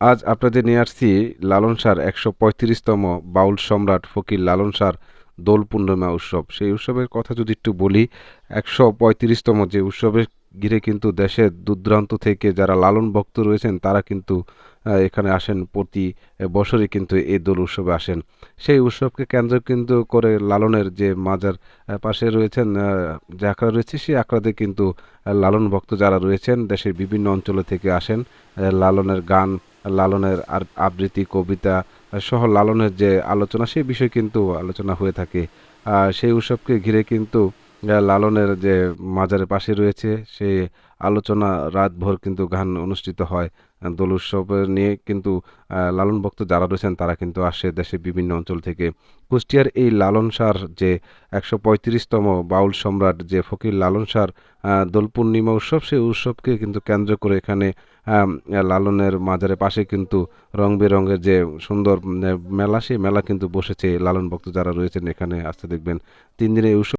আজ আপনাদের নিয়ে আসছি লালন শাহর ১৩৫তম বাউল সম্রাট ফকির লালন শাহর দোল পূর্ণিমা উৎসব। সেই উৎসবের কথা যদি একটু বলি, ১৩৫তম যে উৎসবের ঘিরে কিন্তু দেশের দূরদূরান্ত থেকে যারা লালন ভক্ত রয়েছেন তারা কিন্তু এখানে আসেন, প্রতি বছরই কিন্তু এই দোল উৎসবে আসেন। সেই উৎসবকে কেন্দ্র কিন্তু করে লালনের যে মাজার পাশে রয়েছেন, যে আখড়া রয়েছে সেই আখড়াতে কিন্তু লালন ভক্ত যারা রয়েছেন দেশের বিভিন্ন অঞ্চল থেকে আসেন। লালনের গান, লালনের আবৃত্তি, কবিতা সহ লালনের যে আলোচনা সেই বিষয় কিন্তু আলোচনা হয়ে থাকে। সেই উৎসবকে ঘিরে কিন্তু লালনের যে মাজারের পাশে রয়েছে সেই আলোচনা, রাতভর কিন্তু গান অনুষ্ঠিত হয়। দোল উৎসব নিয়ে কিন্তু লালন ভক্ত যারা রয়েছেন তারা কিন্তু আসে দেশের বিভিন্ন অঞ্চল থেকে। কুষ্টিয়ার এই লালন শাহর যে ১৩৫তম বাউল সম্রাট যে ফকির লালন শাহর দোল পূর্ণিমা উৎসব, সেই উৎসবকে কিন্তু কেন্দ্র করে এখানে আম লালনের মাজারের পাশে কিন্তু রং-বেরঙের যে সুন্দর মেলা, সেই মেলা কিন্তু বসেছে। লালন ভক্ত যারা রয়েছেন এখানে আসতে দেখবেন। ৩ দিনের এই উৎসব